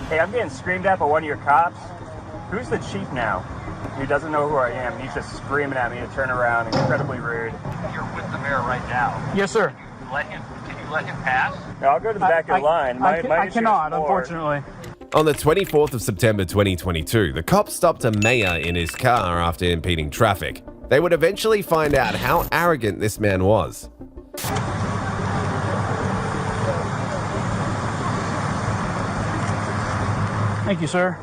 Hey, I'm getting screamed at by one of your cops. Who's the chief now? He doesn't know who I am, and he's just screaming at me to turn around. Incredibly rude. You're with the mayor right now. Yes, sir. Can you let him pass? Now, I'll go to the back of the line. I issue is cannot, more- unfortunately. On the 24th of September 2022, the cops stopped a mayor in his car after impeding traffic. They would eventually find out how arrogant this man was. Thank you, sir.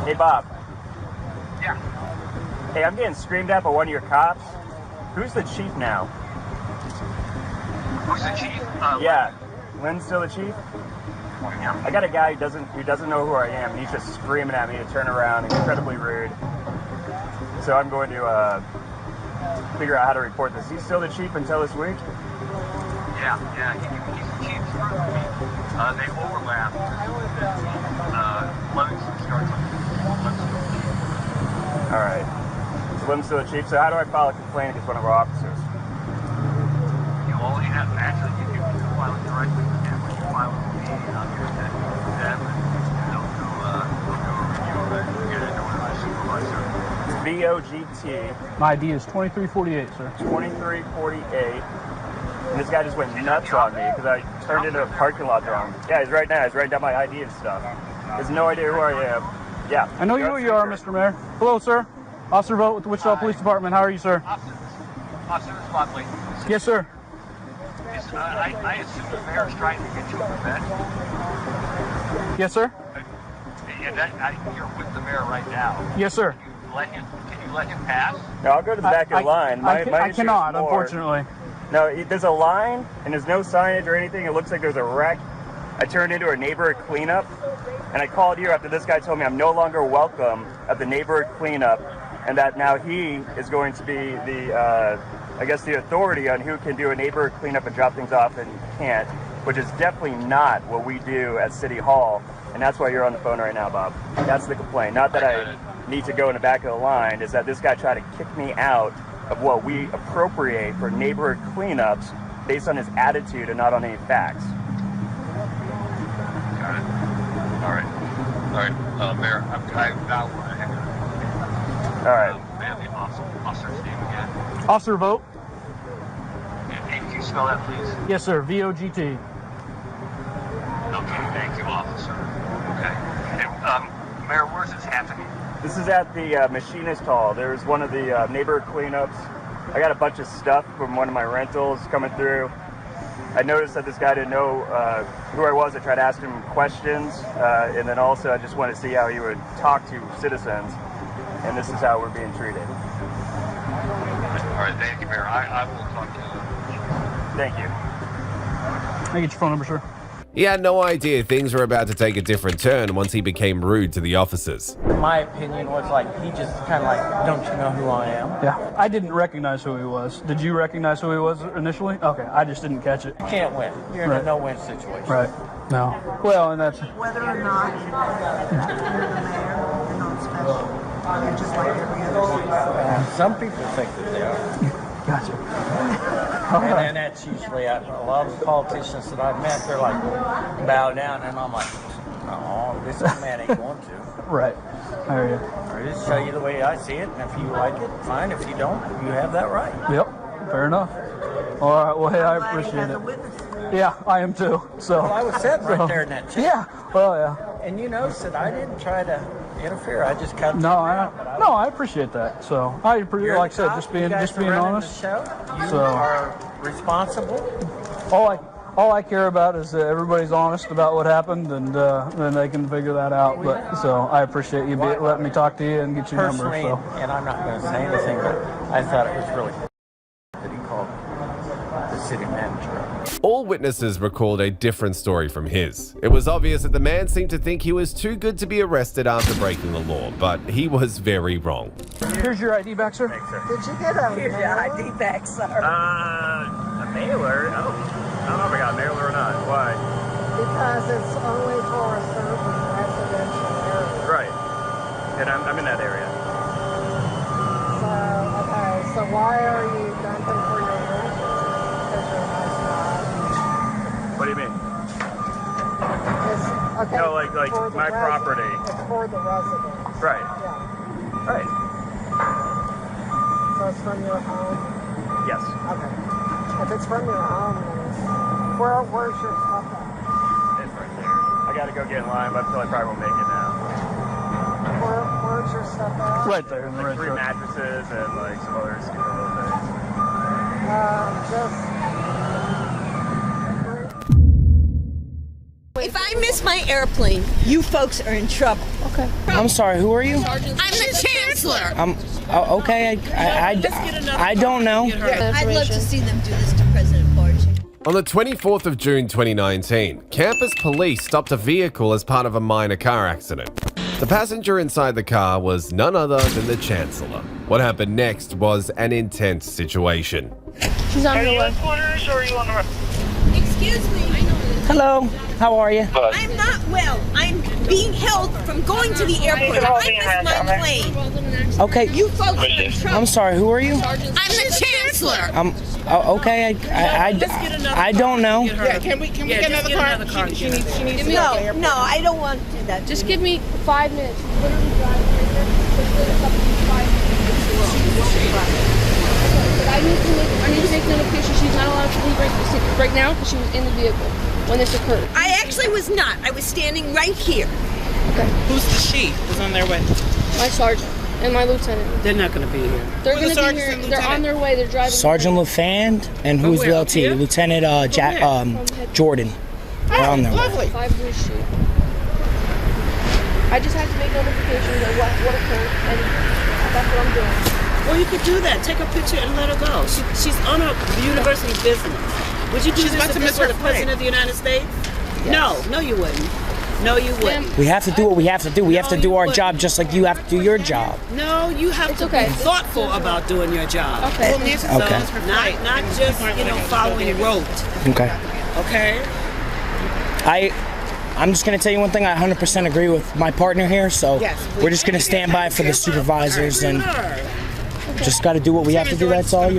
Hey, Bob. Yeah. Hey, I'm getting screamed at by one of your cops. Who's the chief now? Who's the chief? Yeah. Lynn's still the chief? Yeah. I got a guy who doesn't know who I am, and he's just screaming at me to turn around. Incredibly rude. So I'm going to figure out how to report this. He's still the chief until this week? Yeah. He's the chief through me. They overlap. Livingston starts on Livingston. All right. So Lynn's still the chief. So how do I file a complaint against one of our officers? All you have, actually, you can file it directly with him. When you file it with me, I'll get it to them, and they'll do a review of it and get it to my supervisor. VOGT My ID is 2348, sir. 2348. And this guy just went nuts on me because I turned into a parking lot drone. Yeah, he's right now. He's writing down my ID and stuff. He has no idea who I am. Yeah. I know who you are, Mr. Mayor. Hello, sir. Officer Vogt with the Wichita Police Department. How are you, sir? Officer Spotley. Yes, sir. I assume the mayor's trying to get you a vet. Yes, sir. You're with the mayor right now. Yes, sir. Can you let him pass? No, I'll go to the back of the line. I issue is cannot, more- unfortunately. No, there's a line, and there's no signage or anything. It looks like there's a wreck. I turned into a neighborhood cleanup, and I called you after this guy told me I'm no longer welcome at the neighborhood cleanup, and that now he is going to be the, I guess, the authority on who can do a neighborhood cleanup and drop things off and can't, which is definitely not what we do at City Hall, and that's why you're on the phone right now, Bob. That's the complaint. Not that I need to go in the back of the line, is that this guy tried to kick me out of what we appropriate for neighborhood cleanups based on his attitude and not on any facts. Got it. All right. Mayor, I've got one. All right. May I have the officer's name again? Officer Vogt. Hey, can you spell that, please? Yes, sir. VOGT. Okay, thank you, officer. Okay. And, Mayor, where's this happening? This is at the Machinist Hall. There's one of the neighborhood cleanups. I got a bunch of stuff from one of my rentals coming through. I noticed that this guy didn't know who I was. I tried to ask him questions, and then also I just wanted to see how he would talk to citizens. And this is how we're being treated. All right, thank you, Mayor. I will talk to you. Thank you. Can I get your phone number, sir? He had no idea things were about to take a different turn once he became rude to the officers. My opinion was like, he just kind of like, don't you know who I am? Yeah. I didn't recognize who he was. Did you recognize who he was initially? Okay. I just didn't catch it. You can't win. You're in a no-win situation. Right. No. Well, and that's... Whether or not you're the mayor, you're not special. You're just like every other citizen. Some people think that they are. Gotcha. And that's usually a lot of the politicians that I've met, they're like, bow down, and I'm like, no, this man ain't going to. Right. I hear you. I just tell you the way I see it, and if you like it, fine. If you don't, you have that right. Yep. Fair enough. All right. Well, hey, I I'm glad you appreciate have the it. witness. Yeah, I am too. So. Well, I was sitting right there in that chair. Yeah. Well, yeah. And you notice that I didn't try to interfere. I just cut. No, I appreciate that. So like I said, just being honest. The show. You So- are responsible. All I care about is that everybody's honest about what happened, and then they can figure that out. But so I appreciate you letting me talk to you and get your number. Personally, So and I'm not going to say anything, but I thought it was really that he called the city manager up. All witnesses recalled a different story from his. It was obvious that the man seemed to think he was too good to be arrested after breaking the law, but he was very wrong. here's your ID back, sir. Thanks, sir. Did you get a ID back, sir? A mailer? I don't know if I got a mailer or not. Why? Because it's only for a certain residential area. Right. And I'm in that area. So, I Why are you dumping for your renters? Because you're a nice guy. What do you mean? It's, okay, No, like for the my property. It's for the residents. Right. Yeah. Right. So it's from your home? Yes. Okay. If it's from your home, then it's, where's your stuff at? It's right there. I gotta go get in line, but I feel like I probably won't make it now. Where's your stuff at? Right there in the Like red 3 truck. mattresses and like some other stupid little things. Just If I miss my airplane, you folks are in trouble. Okay. I'm sorry, who are you? I'm the chancellor. Okay, I don't know. I'd love to see them do this to President Barchi. On the 24th of June 2019, campus police stopped a vehicle as part of a minor car accident. The passenger inside the car was none other than the Chancellor. What happened next was an intense situation. She's on her way. Quarters or are you on the Excuse me. Hello, how are you? I'm not well. I'm being held from going to the airport. I missed my plane. Okay, You folks are in I'm trouble. sorry, who are you? I'm the chancellor. Okay, I don't know. Can we get another car? She needs No, I don't want to do that. Just give me 5 minutes. She's literally driving right there. Just wait a couple 5 minutes. But I need to make notification. She's not allowed to leave right now because she was in the vehicle when this occurred. I actually was not. I was standing right here. Okay. Who's the chief? Who's on their way? My sergeant and my lieutenant. They're not going to be here. They're Who's going the to be sergeant here. and They're on their way. They're driving. Sergeant LaFand and who's where? the Up here? LT? Lieutenant Jordan. They're on their way. Lovely. 5 Blue Street. I just had to make notifications of what occurred, and that's what I'm doing. Well, you could do that. Take a picture and let her go. She's on her university business. Would you do this if this were the president of the United States? Yes. No, you wouldn't. No, you wouldn't. We have to do what we have to do. We have to do our job just like you have to do your job. No, you have to be thoughtful about doing your job. Okay. Okay. Not just, following rote. Okay. Okay? I'm just going to tell you one thing. I 100% agree with my partner here, so we're just going to stand by for the supervisors and just got to do what we have to do. That's all.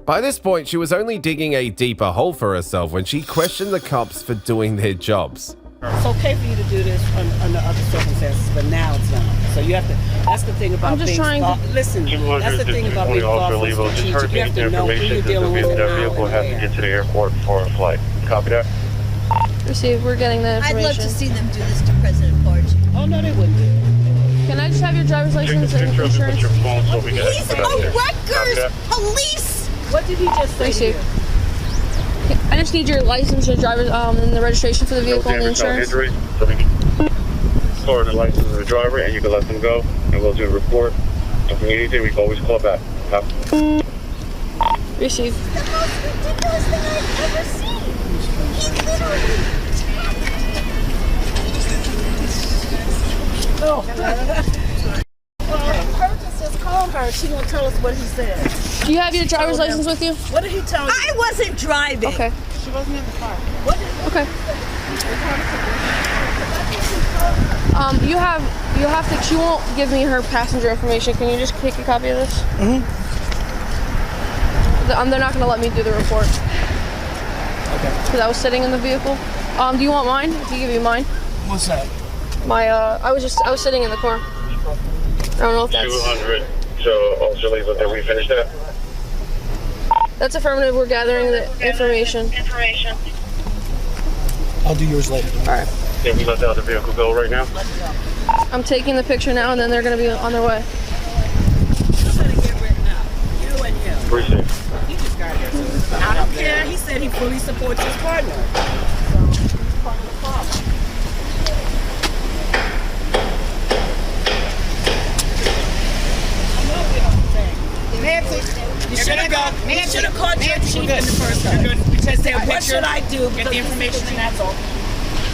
By this point, she was only digging a deeper hole for herself when she questioned the cops for doing their jobs. It's okay for you to do this under other circumstances, but now it's not. So you have to. That's the thing about I'm just being. trying to Listen. That's the thing about being thoughtful and strategic. You have to know who you're dealing with and how and where. to the airport before a flight. Copy that? Receive. We're getting the I'd information. love to see them do this to President Barchi. Oh no, they wouldn't. Can I just have your driver's license and insurance? phone so we can. He's a Rutgers police. What did he just say? Receive. I just need your license, your driver's, and the registration for the vehicle and the insurance. So we can store the license of the driver and you can let them go and we'll do a report. If we need anything, we can always call back. Receive. The most ridiculous thing I've ever seen. He literally. Just call her. She gonna tell us what he said. Do you have your driver's license with you? What did he tell you? I wasn't driving. Okay. She wasn't in the car. Okay. You have to. She won't give me her passenger information. Can you just take a copy of this? They're not gonna let me do the report. Okay. Because I was sitting in the vehicle. Do you want mine? If you give you mine. What's that? My I was sitting in the car. I don't know if that's. 200. So, Officer Lee, did we finish that? That's affirmative. We're gathering the information. I'll do yours later. All right. Can we let the other vehicle go right now? I'm taking the picture now, and then they're gonna be on their way. You better get written up. You and him. Appreciate it. He just got here. I don't care. He said he fully supports his partner. You should have called your chief in the first place. And said, what should I do? Get the information and that's all.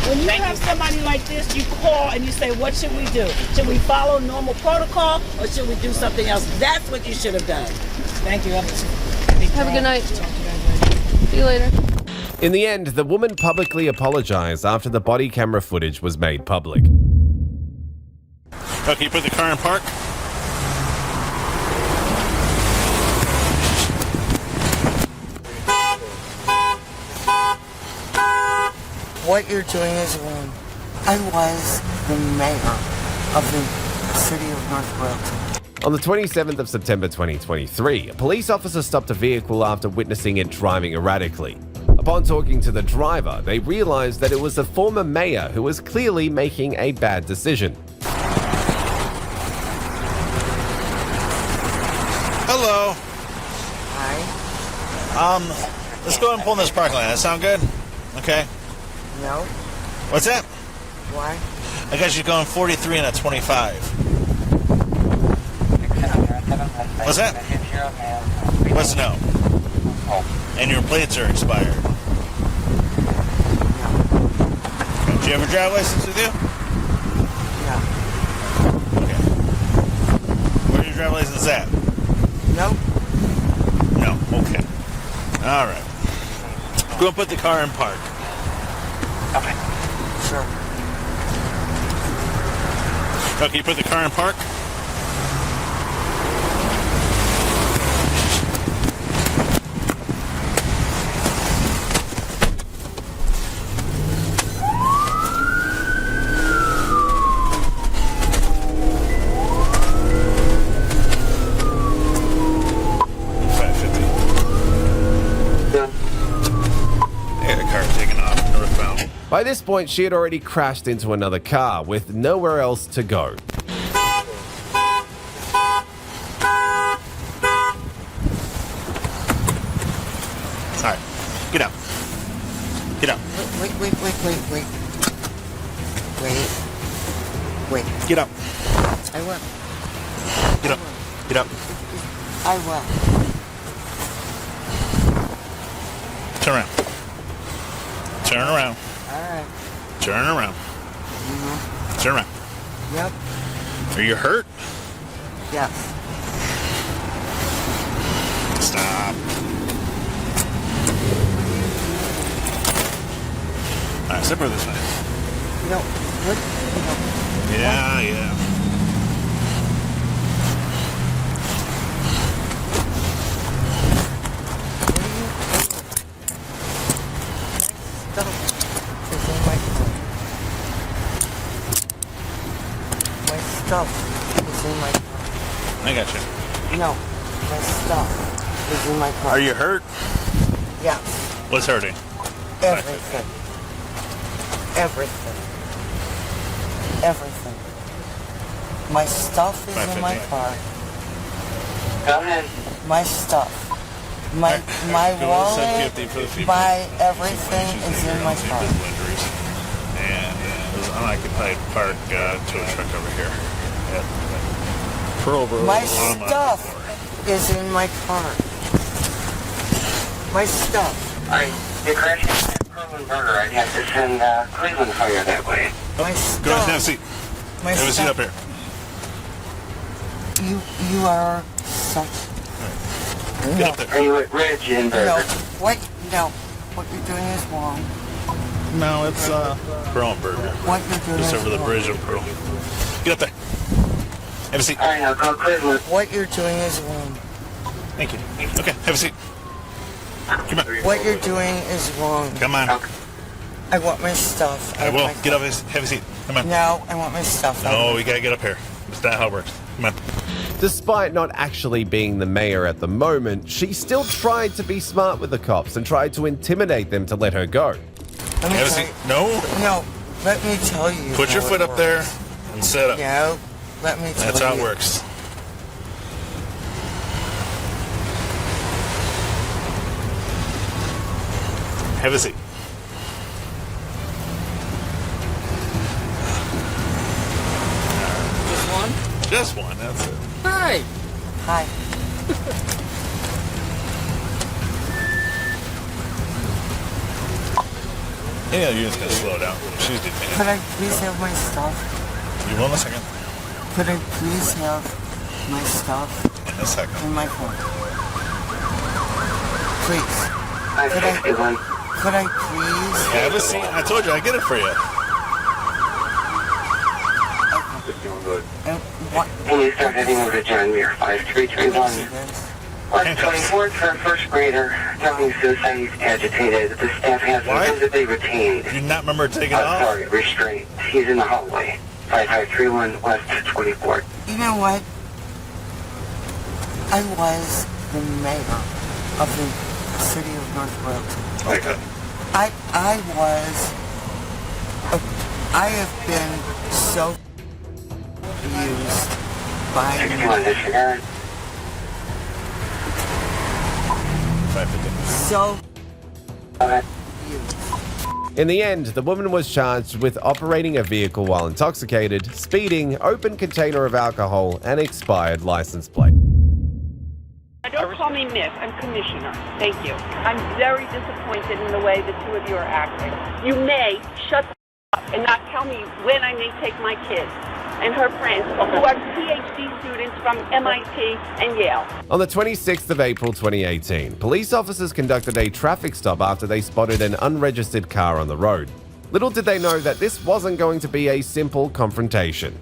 When you have somebody like this, you call and you say, what should we do? Should we follow normal protocol or should we do something else? That's what you should have done. Thank you. Have a good night. See you later. In the end, the woman publicly apologized after the body camera footage was made public. Okay, put the car in park. What you're doing is wrong. I was the mayor of the city of North Royalton. On the 27th of September 2023, a police officer stopped a vehicle after witnessing it driving erratically. Upon talking to the driver, they realized that it was the former mayor who was clearly making a bad decision. Hello. Hi. Let's go ahead and pull in this parking lot. That sound good? Okay. No. What's that? Why? I got you going 43 and a 25. What's that? What's no? And your plates are expired. Do you have a driver's license with you? No. Okay. Where's your driver's license at? No. No. Okay. All right. Go and put the car in park. Okay. Sure. Okay, you put the car in park? By this point, she had already crashed into another car with nowhere else to go. Alright, get out. Get out. Wait. Get out. I will. Get up. Get up. I will. Turn around. Turn around. Alright. Turn around. Turn around. Yep. Are you hurt? Yes. Stop. Alright, step over this way. No. What? No. Yeah. Stuff is in my car. I got you. No, my stuff is in my car. Are you hurt? Yes. What's hurting? Everything. Everything. Everything. My stuff is in my car. Go ahead. My stuff. My wallet, my everything is in my car. And unoccupied park to a truck over here. Pearl Road. My stuff is in my car. My stuff. Alright, you're crashing at Pearl and Burger. I'd have to send Cleveland for you that way. My stuff. Go ahead and have a seat. My have a seat up here. You are such. Get up there. Are you at Ridge and Burger? No. What? No. What you're doing is wrong. No, it's Pearl and Burger. What you're doing Just is over the wrong. bridge of Pearl. Get up there. Have a seat. Alright, I'll call Cleveland. What you're doing is wrong. Thank you. Okay, have a seat. Come on. What you're doing is wrong. Come on. I want my stuff. I will. Get up. Have a seat. Come on. No, I want my stuff. No, we gotta get up here. That's not how it works. Come on. Despite not actually being the mayor at the moment, she still tried to be smart with the cops and tried to intimidate them to let her go. Let me Have a tell seat. you. No. No. Let me tell you. Put your how foot it up there works. and sit up. No. Let me tell you. That's how it works. Have a seat. Just one? Just one, that's it. Hi. Hi. Yeah, you're just gonna slow down. She's detained. Could I please have my stuff? You will in a second. Could I please have my stuff In a second. in my car? Please. Could I please? Have a seat. I told you I'd get it for you. And what? When you start heading over to John Muir, 5331. On 24th, for a first grader, telling suicide, he's agitated. The staff has him visibly retained. Do you not remember taking it off? Sorry, restraint. He's in the hallway. 5531 West 24th. You know what? I was the mayor of the city of North Royalton. Okay. I have been so abused by so. In the end, the woman was charged with operating a vehicle while intoxicated, speeding, open container of alcohol, and expired license plate. Don't call me Miss. I'm Commissioner. Thank you. I'm very disappointed in the way the two of you are acting. You may shut up and not tell me when I may take my kids and her friends, who are PhD students from MIT and Yale. On the 26th of April 2018, police officers conducted a traffic stop after they spotted an unregistered car on the road. Little did they know that this wasn't going to be a simple confrontation.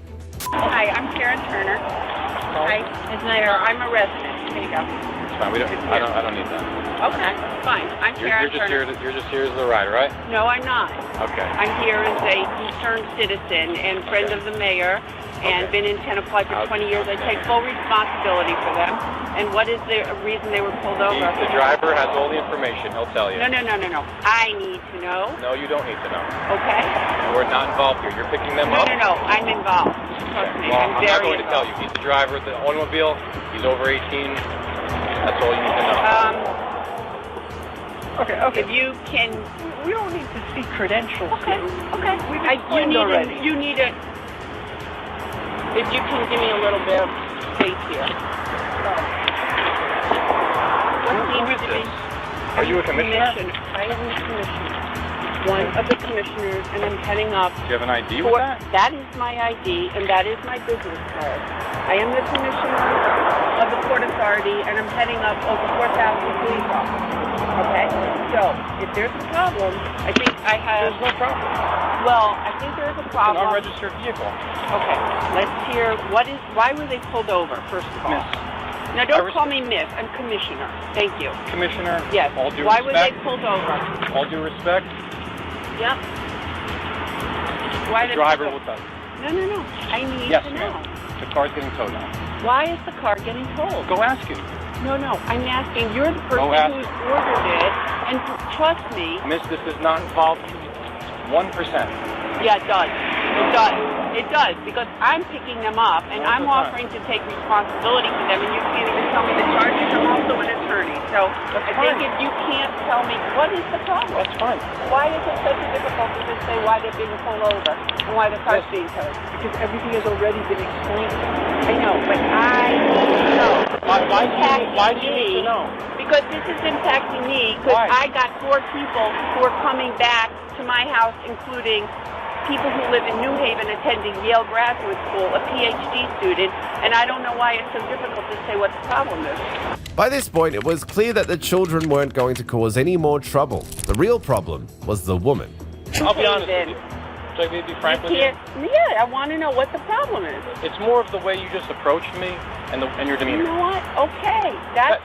Hi, I'm Karen Turner. Hi, Ms. Nair. I'm a resident. Here you go. It's fine. I don't need that. Okay, fine. I'm Karen Turner. You're just here as the rider, right? No, I'm not. Okay. I'm here as a concerned citizen and friend of the mayor, and been in Tenafly for 20 years. I take full responsibility for them. And what is the reason they were pulled over? The driver has all the information. He'll tell you. No. I need to know. No, you don't need to know. Okay. We're not involved here. You're picking them up. No. I'm involved. Trust me. Well, I'm not very going to tell you. He's the driver of the automobile. He's over 18. That's all you need to know. Okay. If you can, we don't need to see credentials. Okay. You need it. If you can give me a little bit of space here. Are you a commissioner? I am the commissioner. One of the commissioners, and I'm heading up. Do you have an ID with that? That is my ID, and that is my business card. I am the commissioner of the Port Authority, and I'm heading up over 4,000 police officers. Okay? So, if there's a problem, I think I have... There's no problem. Well, I think there's a problem. It's an unregistered vehicle. Okay, let's hear, why were they pulled over, first of all? Miss. Now, don't call me Miss, I'm Commissioner. Thank you. Commissioner? Yes. All due why respect. were they pulled over? All due respect. Yep. Why the driver will tell you. No. I need to know. The car's getting towed now. Why is the car getting towed? Go ask him. No. I'm asking. You're the person who's ordered it, and trust me. Miss, this does not involve 1%. Yeah, it does. It does, because I'm picking them up, and I'm offering to take responsibility for them, and you can't even tell me the charges. I'm also an attorney. So I think if you can't tell me, what is the problem? That's fine. Why is it such a difficulty to say why they're being pulled over and why the car's being towed? Because everything has already been explained. I know, but I know. Why do you need to know? Because this is impacting me, because I got 4 people who are coming back to my house, including people who live in New Haven attending Yale Graduate School, a PhD student, and I don't know why it's so difficult to say what the problem is. By this point, it was clear that the children weren't going to cause any more trouble. The real problem was the woman. I'll be honest with you. Should I be frank with you? Yeah, I want to know what the problem is. It's more of the way you just approached me and your demeanor. You know what? Okay.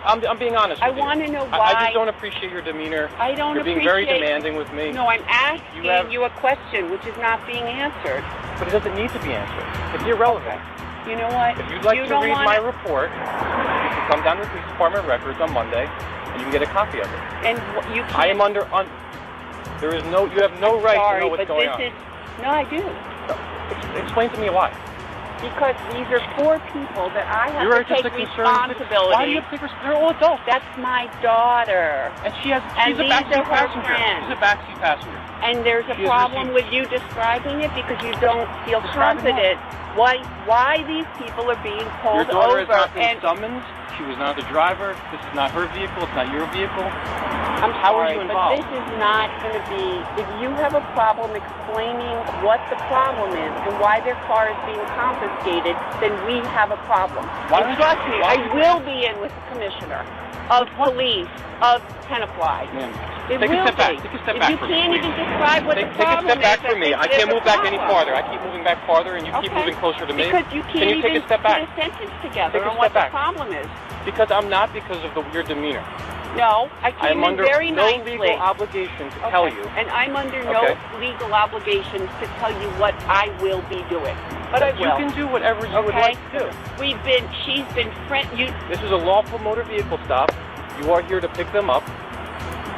I'm being honest with you. I want to know why. I just don't appreciate your demeanor. I don't You're being very demanding with me. No, I'm asking you a question which is not being answered. But it doesn't need to be answered. It's irrelevant. You know what? If you'd like to read my report, you can come down to the police department records on Monday, and you can get a copy of it. And you can't... I am there is no... You have no right to know what's going on. No, I do. Explain to me why. Because these are 4 people that I have to take responsibility. Why do you have to take responsibility? They're all adults. That's my daughter. And she's a backseat passenger. She's a backseat passenger. And there's a problem with you describing it because you don't feel confident. Why these people are being pulled over. Your daughter has not been summoned. She was not the driver. This is not her vehicle. It's not your vehicle. How are you involved? But this is not going to be... If you have a problem explaining what the problem is and why their car is being confiscated, then we have a problem. And trust me, I will be in with the commissioner of police of Tenafly. Ma'am, It Take a will step back. be. Take a step If back you for can't me, even please. describe what Take the a problem step back is, for me. think I can't there's a move back any problem. farther. I keep moving back farther, and you keep Okay. moving closer to me. Because you can't Can you take even a step put back? a sentence together Take a on what step the back. problem is. Because I'm not, because of the weird demeanor. No, I I came am in under very no nicely. legal obligation to tell you. And I'm under Okay. no legal obligation to tell you what I will be doing. But I You will. can do whatever you would like to do. She's been This is a lawful motor vehicle stop. You are here to pick them up.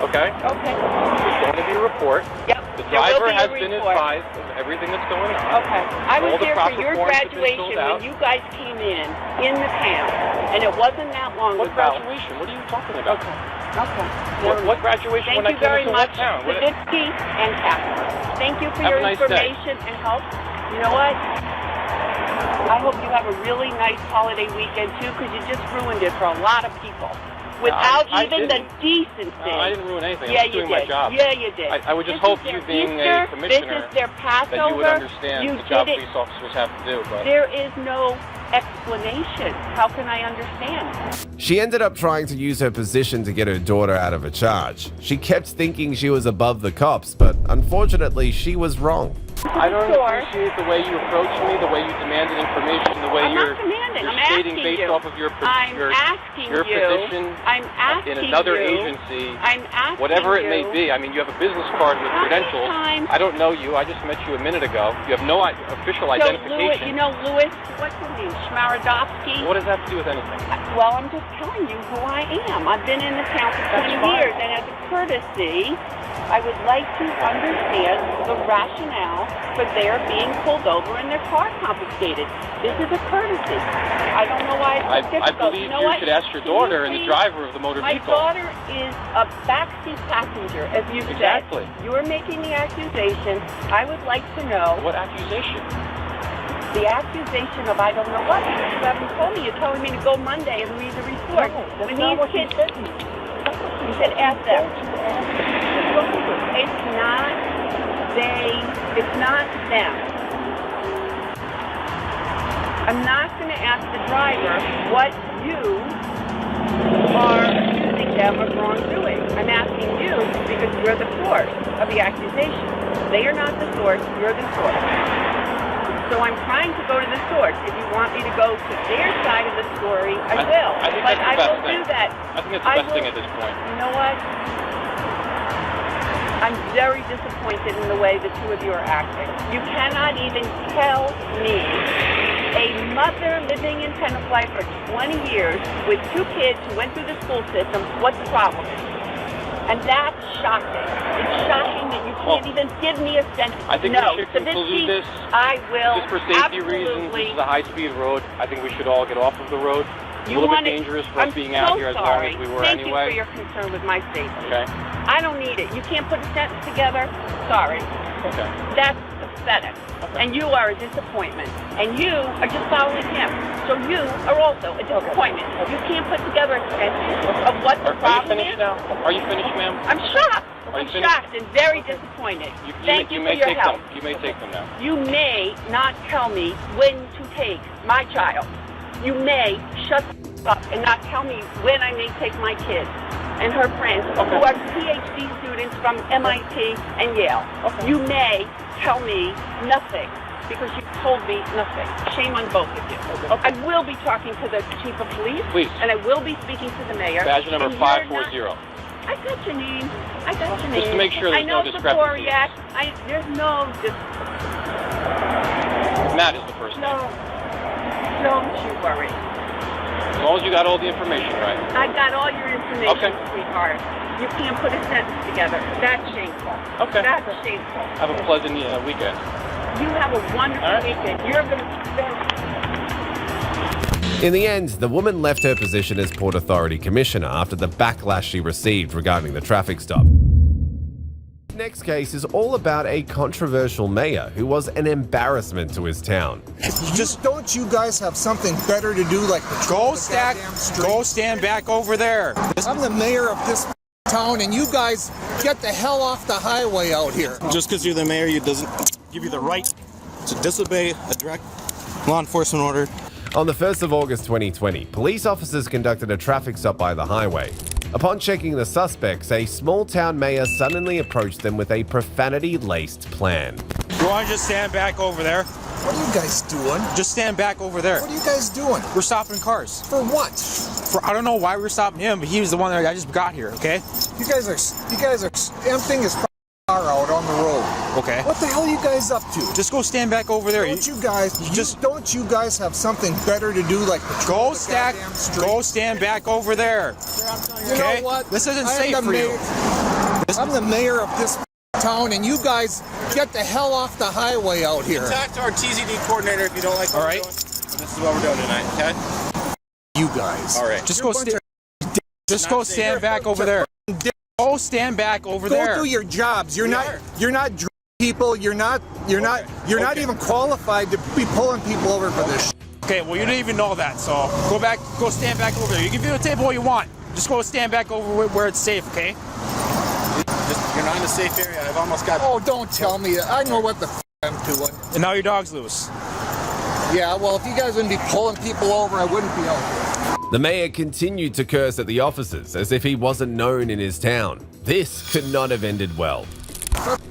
Okay? Okay. There's going to be a report. Yep. The there will driver be a has been report. advised of everything that's going on. Okay. I was All the there for proper your forms have been graduation filled out. when you guys came in the town, and it wasn't that long What ago. graduation? What are you talking about? Okay. What graduation Thank when you I came very into much, what town? What- Saditsky and Catherine. Thank you for Have your a nice day. information and help. You know what? I hope you have a really nice holiday weekend too, because you just ruined it for a lot of people. Without I even the didn't. decency. I didn't ruin anything. Yeah, I was you doing did. my job. Yeah, you did. I would just This hope is you their being Easter, a commissioner this is their Passover. that you would understand You the job did it. police officers have to do. But There is no explanation. How can I understand? She ended up trying to use her position to get her daughter out of a charge. She kept thinking she was above the cops, but unfortunately, she was wrong. I don't appreciate the way you approached me, the way you demanded information, the way I'm you're, not demanding. you're I'm stating asking based you. off of your I'm asking your you. position I'm asking in another you. agency, I'm asking whatever it you. may be. I mean, you have a business card with How many credentials. times- I don't know you. I just met you a minute ago. You have no official So identification. Louis, you know Louis, what's his name? Schmarodowski? What does that have to do with anything? Well, I'm just telling you who I am. I've been in the town for 20 years, and as a courtesy, I would like to understand the rationale for their being pulled over and their car confiscated. This is a courtesy. I don't know why it's so I difficult. believe you know you what? should ask your Can you daughter and the please- driver of the motor My vehicle. daughter is a backseat passenger, as you Exactly. said. You are making the accusation. I would like to know. What accusation? The accusation of I don't know what, because you haven't told me. You're telling me to go Monday and read the report. that's When not these what you kids, you said ask them. It's not they, it's not them. I'm not going to ask the driver what you are accusing them of wrongdoing. I'm asking you because you're the source of the accusation. They are not the source, you're the source. So I'm trying to go to the source. If you want me to go to their side of the story, I will. I think but that's the I best will thing. do that. I think that's the best thing at this point. You know what? I'm very disappointed in the way the two of you are acting. You cannot even tell me, a mother living in Tenafly for 20 years with two kids who went through the school system, what the problem is. And that's shocking. It's shocking that you can't even give me a sentence. I think no, we should conclude this. I will. Just for safety reasons, this is a high-speed road. I think we should all get off of the road. It's a little bit dangerous for us being out here as long as we were Thank anyway. you for your concern with my safety. Okay. I don't need it. You can't put a sentence together. Sorry. Okay. That's pathetic. And you are a disappointment. And you are just following him. So you are also a disappointment. You can't put together a sentence of what the problem is. Are you finished, ma'am? I'm shocked. Are you I'm finished? shocked and very disappointed. Thank you for may your take help. them. You may take them now. You may not tell me when to take my child. You may shut up and not tell me when I may take my kids and her friends who are PhD students from MIT and Yale. You may tell me nothing because you told me nothing. Shame on both of you. I will be talking to the chief of police. Please. And I will be speaking to the mayor. Badge number And you're not- 540. I got your name. I got your name. Just to make sure there's I know no discrepancies. Ziporiak. There's no Matt is the first name. Don't you worry. As long as you got all the information right. I got all your information, Okay. sweetheart. You can't put a sentence together. That's shameful. Okay. That's shameful. Have a pleasant weekend. You have a wonderful weekend. You're going to In the end, the woman left her position as Port Authority Commissioner after the backlash she received regarding the traffic stop. The next case is all about a controversial mayor who was an embarrassment to his town. Just don't you guys have something better to do, like go stand back over there. I'm the mayor of this town, and you guys get the hell off the highway out here. Just because you're the mayor, it doesn't give you the right to disobey a direct law enforcement order. On the 1st of August 2020, police officers conducted a traffic stop by the highway. Upon checking the suspects, a small-town mayor suddenly approached them with a profanity-laced plan. You want to just stand back over there? What are you guys doing? Just stand back over there. What are you guys doing? We're stopping cars. For what? I don't know why we're stopping him, but he was the one that I just got here, okay? You guys are emptying his car out on the road. Okay. What the hell are you guys up to? Just go stand back over there. Don't you guys have something better to do, like go stand back over there. Okay? You know what? This isn't safe for you. I'm the mayor of this town, and you guys get the hell off the highway out here. Talk to our TZD coordinator if you don't like what we're doing. This is what we're doing tonight, okay? You guys. All right. Just go stand back over there. Go stand back over there. Go do your jobs. You're not people. You're not even qualified to be pulling people over for this. Okay, well, you didn't even know that, so go stand back over there. You can videotape all you want. Just go stand back over where it's safe, okay? You're not in a safe area. I've almost got. Oh, don't tell me. I know what the I'm doing. And now your dog's loose. Yeah, well, if you guys wouldn't be pulling people over, I wouldn't be out there. The mayor continued to curse at the officers as if he wasn't known in his town. This could not have ended well.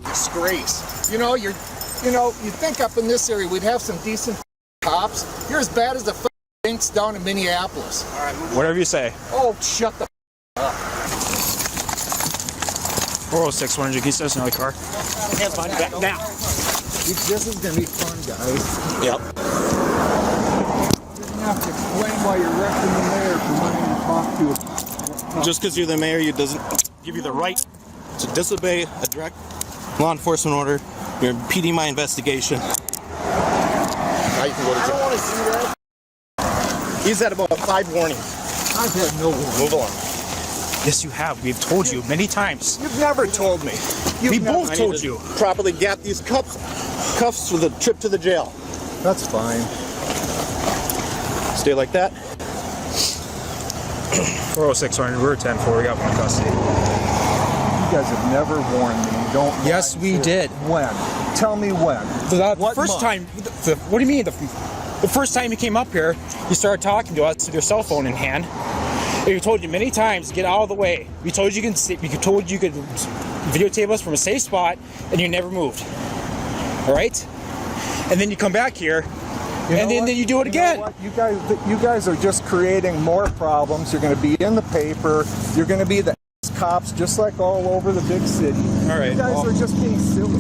Disgrace. You think up in this area we'd have some decent cops. You're as bad as the stinks down in Minneapolis. All right, whatever you say. Oh, shut the up. 406, 100, can you set us in another car? Have fun back now. This is going to be fun, guys. Yep. You're going to have to explain why you're wrecking the mayor for wanting to talk to. Just because you're the mayor, it doesn't give you the right to disobey a direct law enforcement order. You're impeding my investigation. Now you can go to jail. I don't want to see that. He's had about 5 warnings. I've had no warning. Move along. Yes, you have. We've told you many times. You've never told me. We both told you. Properly gap these cuffs for the trip to the jail. That's fine. Stay like that. 406, 100, we're 10-4. We got one custody. You guys have never warned me. Don't. Yes, we did. When? Tell me when. The first time. What do you mean? The first time you came up here, you started talking to us with your cell phone in hand. We told you many times, get out of the way. We told you could videotape us from a safe spot, and you never moved. All right? And then you come back here, and then you do it again. You guys are just creating more problems. You're going to be in the paper. You're going to be the cops, just like all over the big city. All right. You guys are just being silly.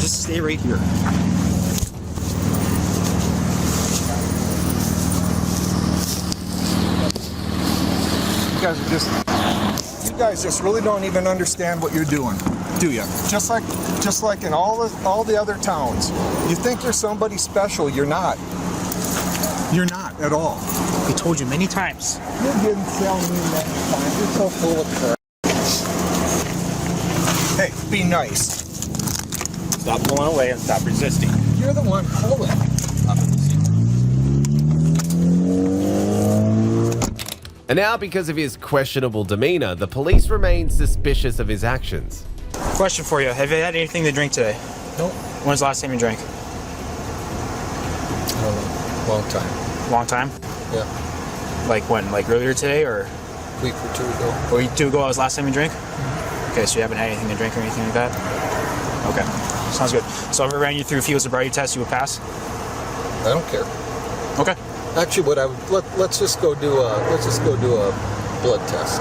Just stay right here. You guys just really don't even understand what you're doing, do you? Just like in all the other towns. You think you're somebody special, you're not. You're not at all. We told you many times. You didn't tell me many times. You're so full of crap. Hey, be nice. Stop pulling away and stop resisting. You're the one pulling. And now, because of his questionable demeanor, the police remain suspicious of his actions. Question for you. Have you had anything to drink today? Nope. When's the last time you drank? Long time. Long time? Yeah. Like when? Like earlier today or? A week or two ago. A week or two ago was the last time you drank? Mm-hmm. Okay, so you haven't had anything to drink or anything like that? Okay. Sounds good. So if I ran you through a field sobriety test, you would pass? I don't care. Okay. Actually, what I would let's just go do a blood test.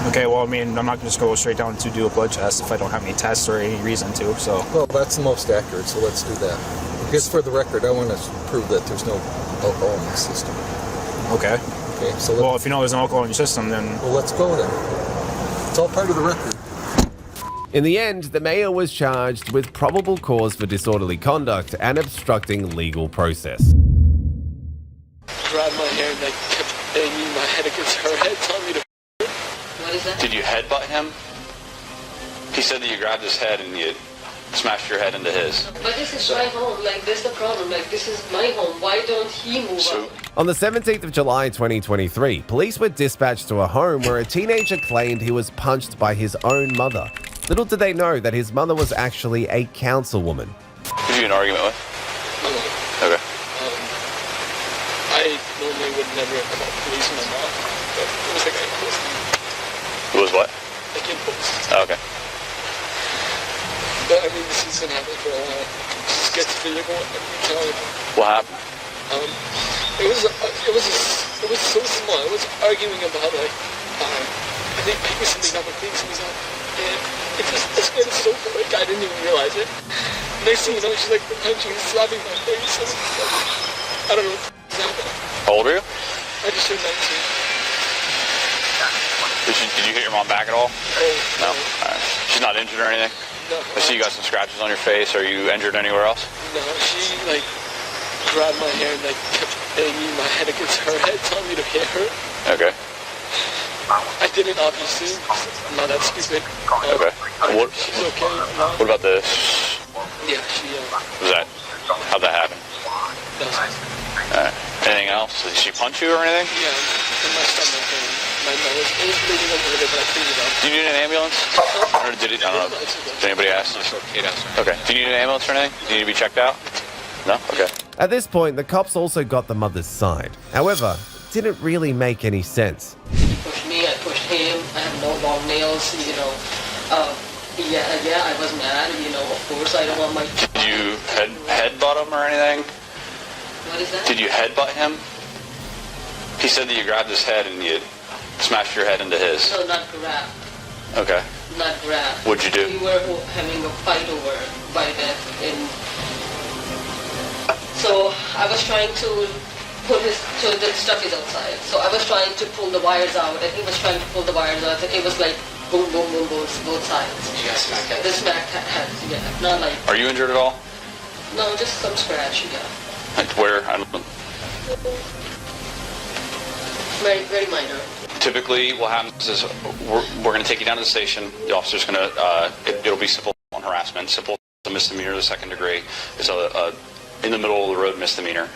Okay, well, I mean, I'm not going to just go straight down to do a blood test if I don't have any tests or any reason to. So. Well, that's the most accurate. So let's do that. Because for the record, I want to prove that there's no alcohol in the system. Okay. Okay. So well, if you know there's no alcohol in your system, then. Well, let's go then. It's all part of the record. In the end, the mayor was charged with probable cause for disorderly conduct and obstructing legal process. Grabbed my hair and kept banging my head against her head, telling me to. What is that? Did you headbutt him? He said that you grabbed his head and you smashed your head into his. But this is my home. Like, this is the problem. Like, this is my home. Why don't he move out? On the 17th of July 2023, police were dispatched to a home where a teenager claimed he was punched by his own mother. Little did they know that his mother was actually a councilwoman. Did you have an argument with? Okay. I normally would never have called police on my mom, but it was like I was. Okay. But I mean, this has been happening for a while. Just gets the vehicle every time. What happened? It was so small. It was arguing about like, I think he was something up with things he was on, and it just escalated so quick I didn't even realize it. Next thing you know, she's like punching and slapping my face. And I don't know what's happening. How old are you? I just turned 19. Did you hit your mom back at all? No. She's not injured or anything? No. I see you got some scratches on your face. Are you injured anywhere else? No, she like grabbed my hair and like kept banging my head against her head, telling me to hit her. Okay. I didn't, obviously. I'm not that stupid. Okay. What? She's okay. No. What about this? Yeah, she. Was that? How'd that happen? Anything else? Did she punch you or anything? Yeah, in my stomach and my nose. It was bleeding a little bit, but I cleaned it up. Do you need an ambulance? Or did it? I don't know. Did anybody ask? Okay. Do you need an ambulance or anything? Do you need to be checked out? No? Okay. At this point, the cops also got the mother's side. However, it didn't really make any sense. He pushed me, I pushed him. I have no long nails, you know. Yeah, I was mad, you know. Of course, I don't want my. Did you headbutt him or anything? What is that? Did you headbutt him? He said that you grabbed his head and you smashed your head into his. No, not grab. Okay. Not grab. What'd you do? We were having a fight over by that, and so I was trying to pull his. So the stuff is outside. So I was trying to pull the wires out, and he was trying to pull the wires out. And it was like boom, boom, boom, boom, both sides. You got smacked head? The smack head, yeah. Not like. Are you injured at all? No, just some scratch, yeah. Where? I don't know. Very, very minor. Typically, what happens is we're going to take you down to the station. The officer's going to, it'll be simple on harassment. Simple is a misdemeanor, the second degree is a in the middle of the road misdemeanor.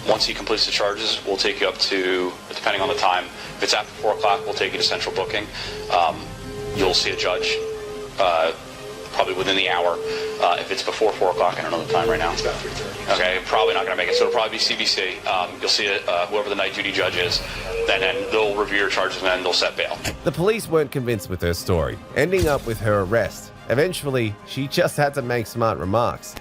Once he completes the charges, we'll take you up to, depending on the time, if it's after 4 o'clock, we'll take you to central booking. You'll see a judge probably within the hour. If it's before 4 o'clock, I don't know the time right now. It's about 3:30. Okay, probably not going to make it. So it'll probably be CBC. You'll see whoever the night duty judge is. Then they'll review your charges and then they'll set bail. The police weren't convinced with her story, ending up with her arrest. Eventually, she just had to make smart remarks.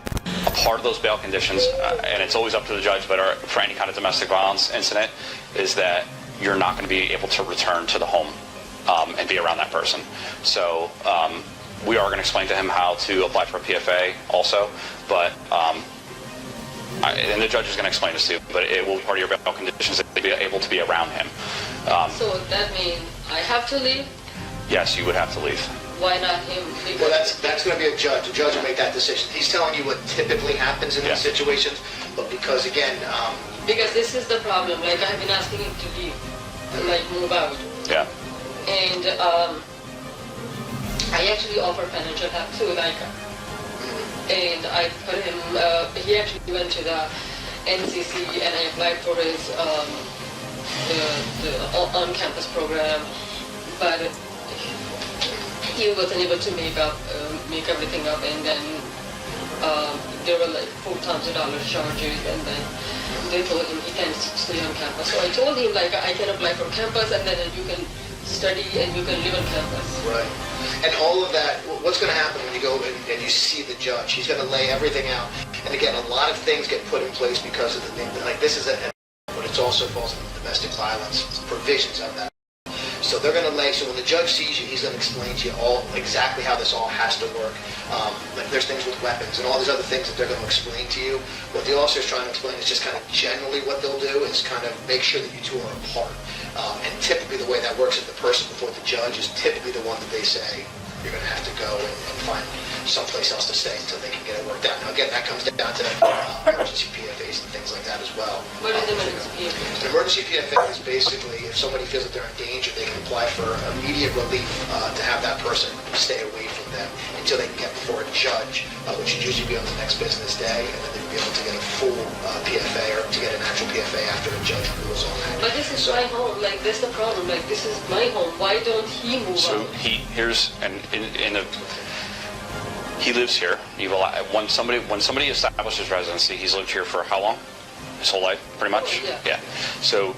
A part of those bail conditions, and it's always up to the judge, but for any kind of domestic violence incident, is that you're not going to be able to return to the home and be around that person. So we are going to explain to him how to apply for a PFA also, but and the judge is going to explain this to you, but it will be part of your bail conditions to be able to be around him. So that means I have to leave? Yes, you would have to leave. Why not him? Well, that's going to be a judge. The judge will make that decision. He's telling you what typically happens in these situations, but because, again... because this is the problem. Like, I've been asking him to leave, like, move out. Yeah. And I actually offer financial help too, like, and I put him, he actually went to the NCC and I applied for his the on-campus program, but he wasn't able to make everything up, and then there were like $4,000 charges, and then they told him he can't stay on campus. So I told him, like, I can apply for campus and then you can study and you can live on campus. Right. And all of that, what's going to happen when you go and you see the judge? He's going to lay everything out. And again, a lot of things get put in place because of the, like, this is but it also falls in the domestic violence provisions of that. So they're going to lay, so when the judge sees you, he's going to explain to you all exactly how this all has to work. Like there's things with weapons and all these other things that they're going to explain to you. What the officer's trying to explain is just kind of generally what they'll do is kind of make sure that you two are apart. And typically the way that works is the person before the judge is typically the one that they say you're going to have to go and find someplace else to stay until they can get it worked out. Now again, that comes down to emergency PFAs and things like that as well. What is emergency PFA? An emergency PFA is basically if somebody feels that they're in danger, they can apply for immediate relief to have that person stay away from them until they can get before a judge, which would usually be on the next business day, and then they'd be able to get a full PFA or to get an actual PFA after a judge rules on that. But this is my home. Like, this is the problem. Like, this is my home. Why don't he move out? He lives here. When somebody establishes residency, he's lived here for how long? His whole life, pretty much? Yeah. Yeah. So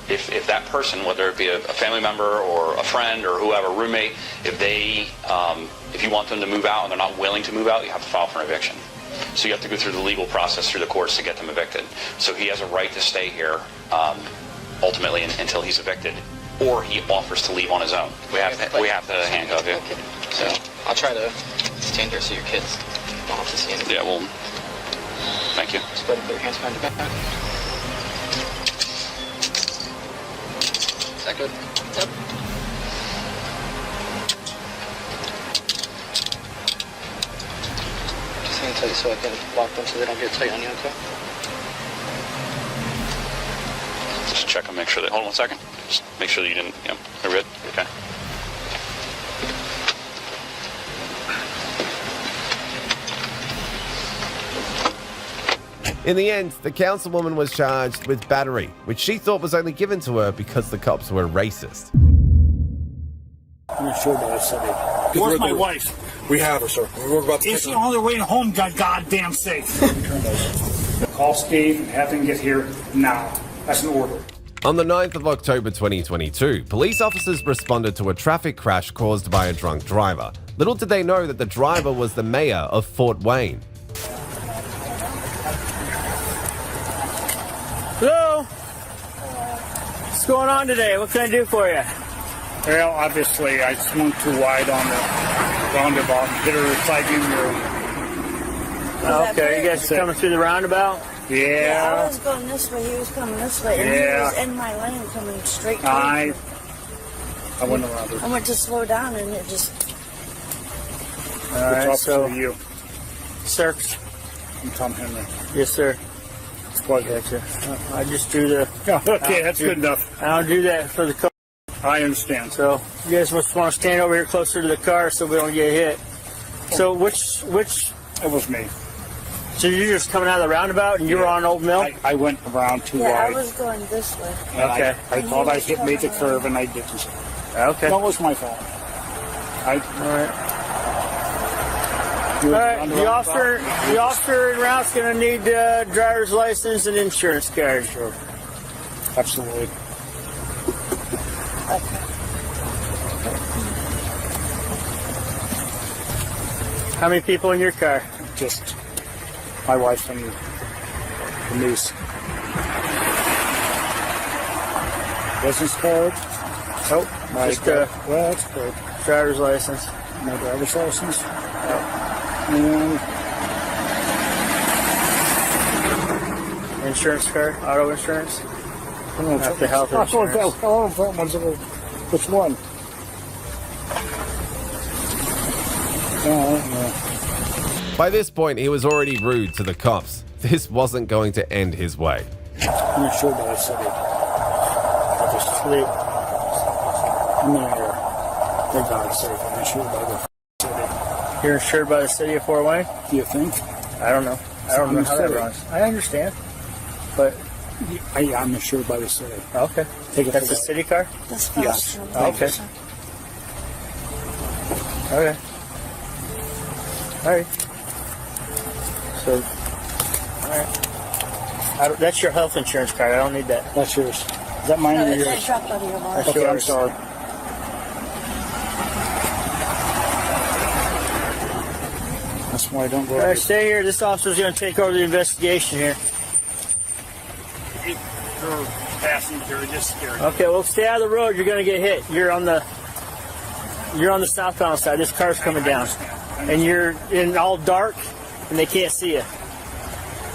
if that person, whether it be a family member or a friend or whoever, roommate, if you want them to move out and they're not willing to move out, you have to file for an eviction. So you have to go through the legal process through the courts to get them evicted. So he has a right to stay here ultimately until he's evicted, or he offers to leave on his own. We have to handcuff you. Okay. So I'll try to stand here so your kids don't have to see anything. Yeah, well, thank you. Just go ahead and put your hands behind your back. Is that good? Yep. Just hang tight so I can lock them so they don't get tight on you, okay? Just check and make sure that. Hold on 1 second. Just make sure that you didn't. They're good. Okay. In the end, the councilwoman was charged with battery, which she thought was only given to her because the cops were racist. I'm not sure about the city. Where's my wife? We have her, sir. We're about to Is she on her way home, God goddamn sake? Call Steve and have him get here now. That's an order. On the 9th of October 2022, police officers responded to a traffic crash caused by a drunk driver. Little did they know that the driver was the mayor of Fort Wayne. Hello? What's going on today? What can I do for you? Well, obviously, I swung too wide on the roundabout and hit her side mirror. Okay, you guys are coming through the roundabout? Yeah. I was going this way, he was coming this way, and he was in my lane coming straight towards I me. went around her. I went to slow down and it just... All right, so you. Search. I'm Tom Henry. Yes, sir. Gotcha. I just do the... Okay, that's good enough. I don't do that for the car. I understand. So you guys must want to stand over here closer to the car so we don't get hit. So which... It was me. So you're just coming out of the roundabout and you were on Old Mill? I went around too Yeah, I wide. was going this way. Okay. I thought I made the curve and I didn't. Okay. That was my fault. All right. All right, the officer en route's going to need driver's license and insurance card. Sure. Absolutely. How many people in your car? Just my wife and the niece. Business card. Oh, Just well, that's good. Driver's license. My driver's license. And insurance card, auto insurance. I don't know Not the health insurance. Which one? By this point, he was already rude to the cops. This wasn't going to end his way. I'm not sure about the city. I just sleep. I'm not here. Thank God it's safe. I'm not sure about the city. You're insured by the city of Fort Wayne? Do you think? I don't know. I don't know how that runs. I understand. But I'm insured by the city. Okay. That's a city car? That's fine. Yes. Okay. Okay. All right. So, all right. That's your health insurance card. I don't need that. That's yours. Is that mine No, or it's yours? dropped out of your wallet. Okay, I'm sorry. That's why I don't go. All right, stay here. This officer's going to take over the investigation here. You're passenger, just scared. Okay, well, stay out of the road. You're going to get hit. You're on the southbound side. This car's coming down, and you're in all dark, and they can't see you.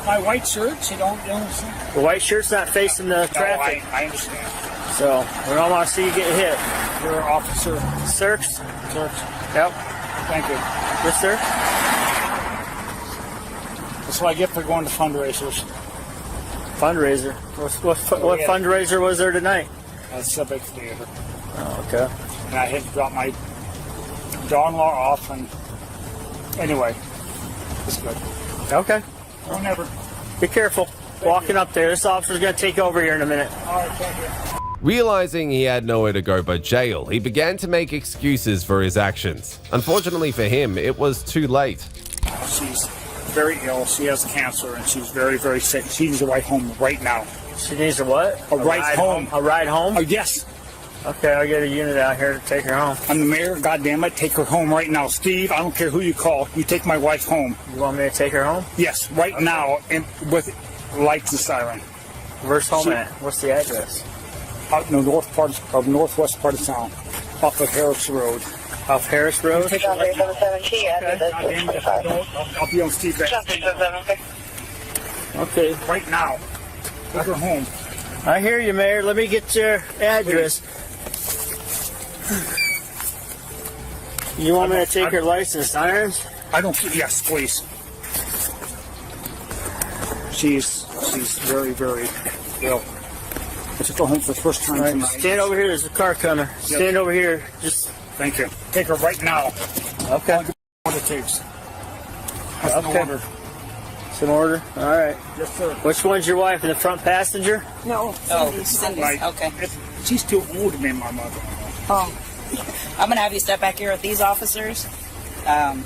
My white shirts, you don't see? The white shirt's not facing the traffic. I understand. So we don't want to see you get hit. You're an officer. Search. Yep. Thank you. Yes, sir. That's what I get for going to fundraisers. Fundraiser. What fundraiser was there tonight? Civic Theater. Oh, okay. And I had to drop my daughter-in-law off, and anyway, it's good. Okay. Whenever. Be careful. Walking up there. This officer's going to take over here in a minute. All right, thank you. Realizing he had nowhere to go but jail, he began to make excuses for his actions. Unfortunately for him, it was too late. She's very ill. She has cancer, and she's very, very sick. She needs to ride home right now. She needs a what? A ride home. A ride home? Oh, yes. Okay, I'll get a unit out here to take her home. I'm the mayor. God damn it, take her home right now, Steve. I don't care who you call. You take my wife home. You want me to take her home? Yes, right now, and with lights and siren. Where's home at? What's the address? Out in the northwest part of town, off of Harris Road. Off Harris Road? Take her right now. I'll be on Steve back. Okay. Right now. Take her home. I hear you, Mayor. Let me get your address. You want me to take her license, irons? I don't. Yes, please. She's very, very ill. I took her home for the first time tonight. Stand over here. There's a car coming. Stand over here. Just thank you. Take her right now. Okay. What it takes. That's an order. It's an order. All right. Yes, sir. Which one's your wife? In the front passenger? No. Cindy's. Right. Okay. She's too old to be my mother. Oh. I'm going to have you step back here with these officers. We're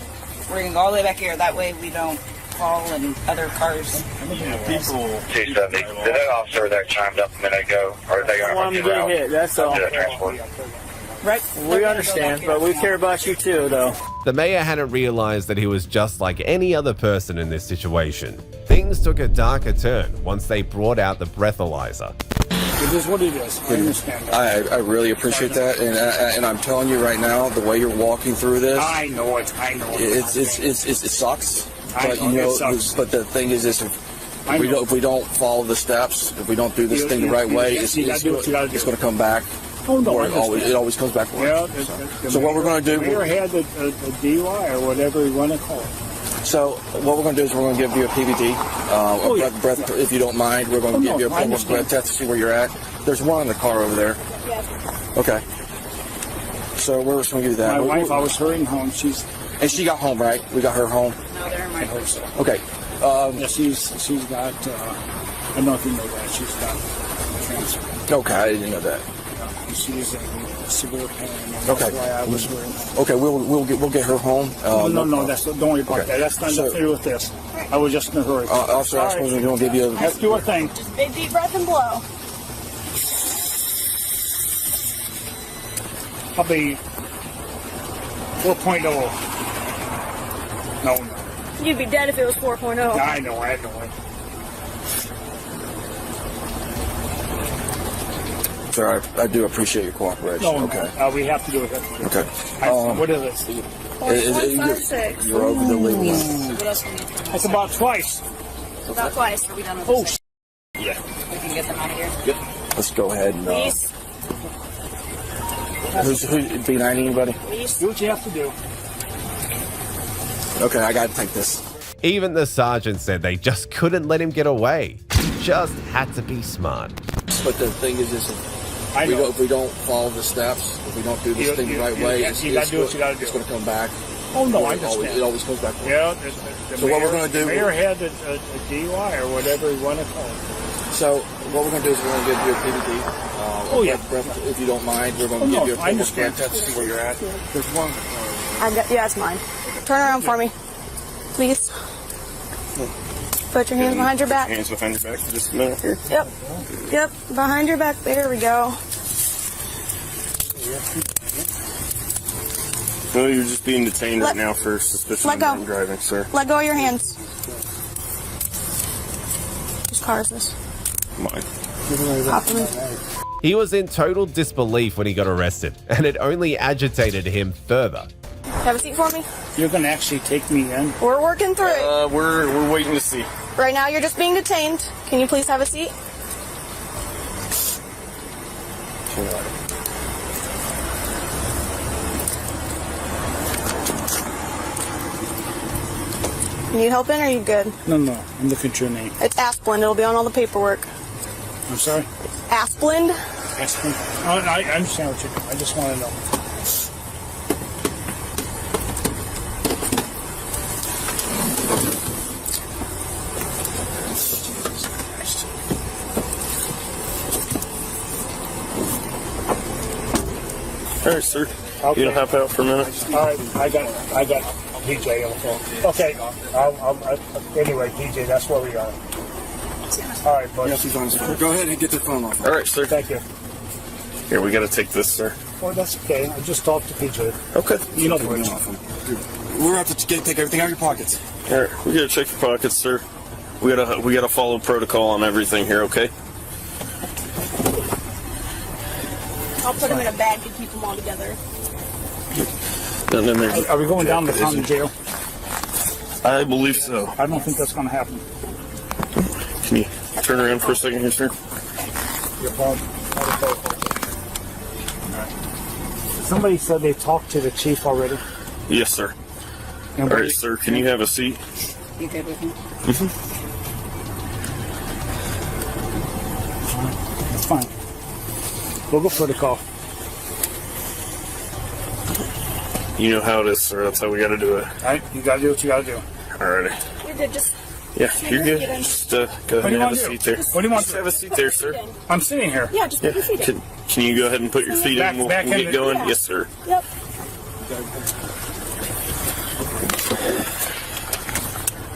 going to go all the way back here. That way we don't fall and other cars. People. 270. Did that officer there chimed up a minute ago? Or are they going to want to get hit. That's all. transport? Right. We understand, but we care about you too, though. The mayor hadn't realized that he was just like any other person in this situation. Things took a darker turn once they brought out the breathalyzer. It is what it is. I understand that. I really appreciate that, and I'm telling you right now, the way you're walking through this, I know it. It sucks. But I know, it sucks. But the thing is, if we don't follow the steps, if we don't do this thing the right way, it's going to come back. Oh no! It always comes back. Yeah. So what we're going to do? The mayor had a DUI or whatever you want to call it. So what we're going to do is we're going to give you a PVD, breath, if you don't mind. We're going to give you a breath test to see where you're at. There's one in the car over there. Yes. Okay. So we're just going to give you that. My wife, I was hurrying home. And she got home, right? We got her home. No, they're in my purse. Okay. Yeah, she's got. I don't know if you know that she's got cancer. Okay, I didn't know that. She's in severe pain. Okay. That's why I was hurrying. Okay, we'll get her home. No, don't worry about that. That's nothing to do with this. I was just in a hurry. Officer, I suppose we're going to give you a... Let's do a thing. Just big deep breath and blow. I'll be 4.0. No. You'd be dead if it was 4.0. I know it. Sir, I do appreciate your cooperation. No, okay. We have to do it. Okay. What is it, Steve? 156. You're over the legal limit. What else do we need? That's about twice. About twice. Are we done with this? Yeah. We can get them out of here. Yep. Let's go ahead and... Please. Who's B90, anybody? Please. Do what you have to do. Okay, I got to take this. Even the sergeant said they just couldn't let him get away. He just had to be smart. But the thing is, if we don't follow the steps, if we don't do this thing the right way, it's going to come back. Oh, no, I understand. It always comes back. Yeah. So what we're going to do... The mayor had a DUI or whatever you want to call it. So what we're going to do is we're going to give you a PVD. Breath, if you don't mind, we're going to give you a breath test to see where you're at. There's one. Yeah, it's mine. Turn around for me, please. Put your hands behind your back. Hands behind your back for just a minute here. Yep, behind your back. There we go. No, you're just being detained right now for suspicion of drunk driving, sir. Let go of your hands. Whose car is this? Mine. Hop in. He was in total disbelief when he got arrested, and it only agitated him further. Have a seat for me? You're going to actually take me in? We're working through it. We're waiting to see. Right now, you're just being detained. Can you please have a seat? You need help in, or are you good? No. I'm looking at your name. It's Asplund. It'll be on all the paperwork. I'm sorry? Asplund. Asplund. I understand what you're doing. I just want to know. All right, sir. Okay. You don't have help for a minute? All right, I got DJ on the phone. Okay, anyway, DJ, that's where we are. All right, buddy. Yes, he's on, sir. Go ahead and get the phone off. All right, sir. Thank you. Here, we got to take this, sir. Well, that's okay. I just talked to PJ. Okay. You know the Take way. it off him. We're going to have to take everything out of your pockets. All right, we got to check your pockets, sir. We gotta follow protocol on everything here, okay? I'll put them in a bag to keep them all together. Are we going down to county jail? I believe so. I don't think that's going to happen. Can you turn around for a second here, sir? Your phone. Somebody said they talked to the chief already. Yes, sir. All right, sir. Can you have a seat? You good with me? Mm-hmm. That's fine. We'll go for the call. You know how it is, sir. That's how we got to do it. All right, you got to do what you got to do. All righty. You're good. Just Yeah, you're good. Just go ahead and have a seat there. What do you want? Just have a seat there, sir. I'm sitting here. Yeah, just put your feet in. Can you go ahead and put your feet in? We'll get going. Yes, sir. Yep.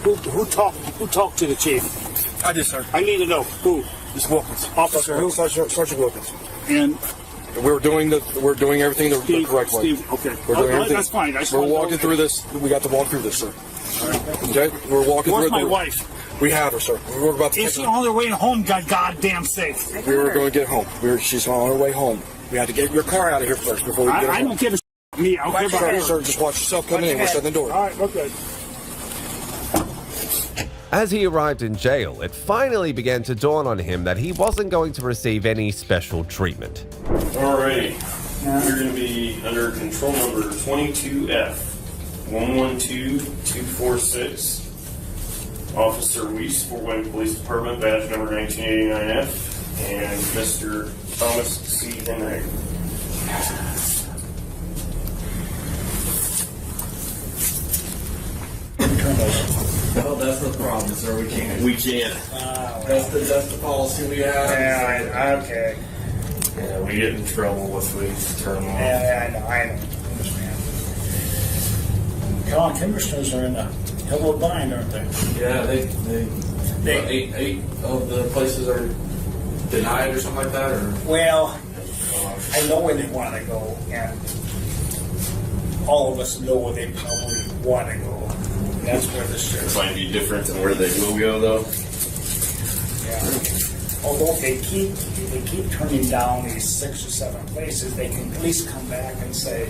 Who talked to the chief? I did, sir. I need to know who. This Wilkins. Officer who? Sergeant Wilkins. And we're doing everything the correct way. Steve, okay. We're doing everything. That's fine. We're walking through this. We got to walk through this, sir. Okay, we're walking Where's through. my wife? We have her, sir. We're about to. Is she on her way home? Goddamn safe. We were going to get home. She's on her way home. We had to get your car out of here first before we get her I home. don't give a me. I don't care about her. Sir, just watch yourself coming in. We're shutting the door. All right, we're good. As he arrived in jail, it finally began to dawn on him that he wasn't going to receive any special treatment. Alrighty. We're going to be under control number 22F 112246. Officer Weiss, Fort Wayne Police Department, badge number 1989F, and Mr. Thomas C. Henry. Well, that's the problem, sir. We can't. That's the policy we have. Yeah, okay. Yeah, we get in trouble if we turn them off. Yeah, I know. Colin Timbersters are in a hell of a bind, aren't they? Yeah, they eight of the places are denied or something like that, or Well, I know where they want to go, and all of us know where they probably want to go. That's where the sheriff. It might be different than where they will go, though. Yeah. Although they keep turning down these 6 or 7 places, they can at least come back and say,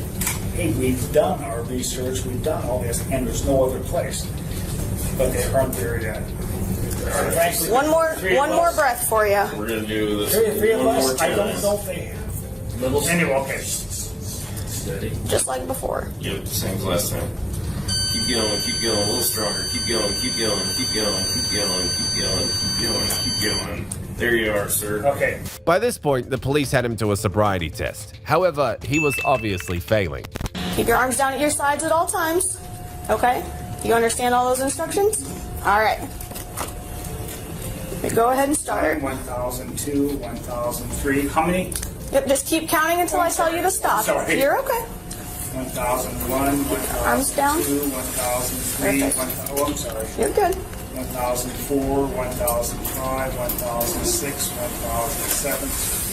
"Hey, we've done our research, we've done all this, and there's no other place." But they aren't there yet. Frankly, One more breath for you. We're going to do this Three of one us. more I time. don't know if they have. Anyway, okay. Steady. Just like before. Yep, same as last time. Keep going, a little stronger. Keep going. There you are, sir. Okay. By this point, the police had him do a sobriety test. However, he was obviously failing. Keep your arms down at your sides at all times. Okay? You understand all those instructions? All right. Go ahead and start. 1002, 1003. How many? Yep, just keep counting until I tell you to stop. Sorry. You're okay. 1001, 1002, Arms down. 1003, Perfect. oh, I'm sorry. You're good. 1004, 1005, 1006, 1007.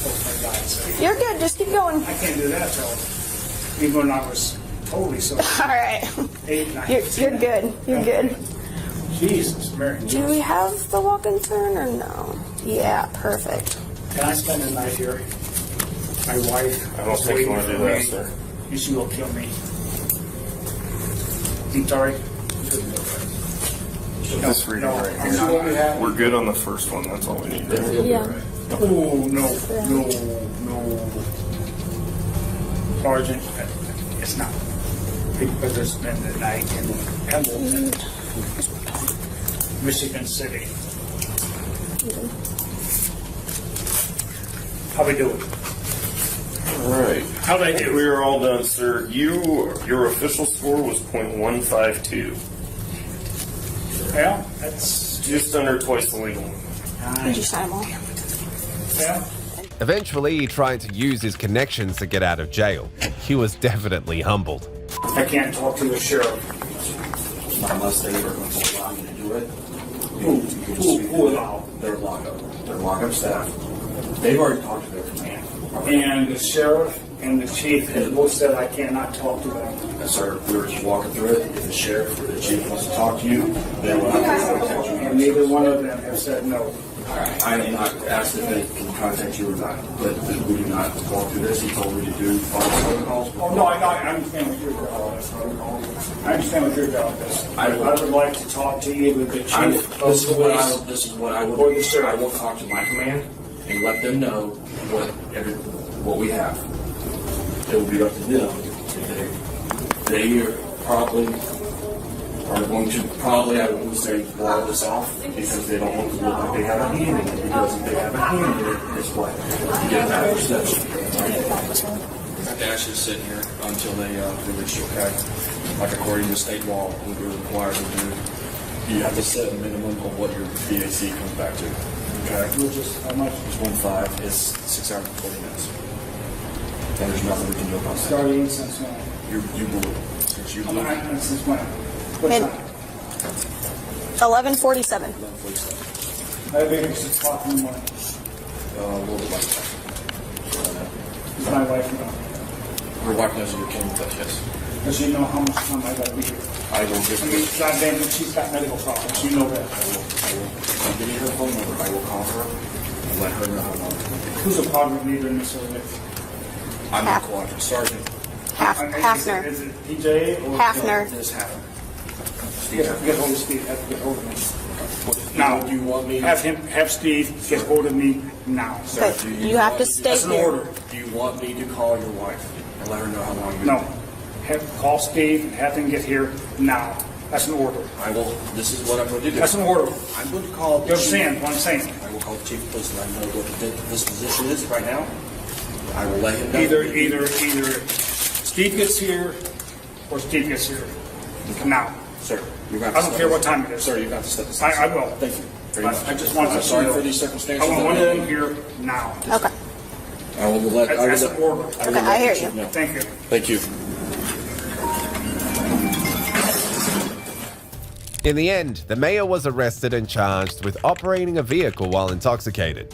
Oh my God, sorry. You're good. Just keep going. I can't do that till even when I was totally sober. All right. 8, 9, You're good. You're good. Jesus, Mary. Do we have the walk and turn or no? Yeah, perfect. Can I spend the night here? My wife. I don't think you want to do that, sir. And she will kill me. I'm sorry. This reading right here. We're good on the first one. That's all we need. Right? Yeah. Oh, no. Sergeant, it's not. Because it's been the night in Hamilton, Michigan City. How we doing? All right. How'd I do? We are all done, sir. Your official score was .152. Yeah, that's just under twice the legal one. Did you sign them all? Yeah. Eventually, he tried to use his connections to get out of jail. He was definitely humbled. I can't talk to the sheriff. unless they were going to allow me to do it. Who allowed? Their lockup staff. They've already talked to their command. And the sheriff and the chief has both said I cannot talk to them. Yes, sir. We were just walking through it. If the sheriff or the chief wants to talk to you, they will have to contact you. And neither one of them have said no. I have not asked if they can contact you or not, but we do not walk through this. He told me to do follow protocols. Oh, no, I understand what you're about this. I understand what you're about this. I would like to talk to either the chief This is what I will talk to my command and let them know what we have. It will be up to them. They are probably going to I would say, blow this off because they don't want to look like they have a hand in it. Because if they have a hand in it, it's what? You get a bad perception. I have to ask you to sit here until they release you, okay? Like according to state law, what you're required to do, you have to set a minimum of what your BAC comes back to. Okay? How much? It's 1.5. It's 6 hours and 40 minutes. And there's nothing we can do about that. Starting since when? You blew. Since you blew. Since when? What Mid- time? 11:47. 11:47. I think it's 6 o'clock in the morning. A little bit like that. Does my wife know? Your wife knows that you're king with us, yes. Does she know how much time I gotta be here? I will give you. Goddamn, she's got medical problems. You know that. I'll give you her phone number. I will call her and let her know how long. Who's a quadrant leader in this organization? I'm the quadrant sergeant. Hafner. Is it PJ or Hafner. This happened. Get hold of Steve. Have to get hold of me. Now, do you want me? Have Steve get hold of me now. But you have to stay That's an here. order. Do you want me to call your wife and let her know how long you're No. Call Steve and have him get here now. That's an order. I will. This is what I'm going to do. That's an order. I'm going to call the You chief. understand what I'm saying? I will call the chief of police and let him know what the disposition is right now. I will let him know. Either Steve gets here or Steve gets here. Now. Sir, you're going I don't care what time it is. Sir, you're going to step aside. I will. Thank you very much. I just want to. I'm sorry for these circumstances. I want one that of them here now. Okay. I will let. That's an order. Okay, I hear you. know. Thank you. Thank you. In the end, the mayor was arrested and charged with operating a vehicle while intoxicated.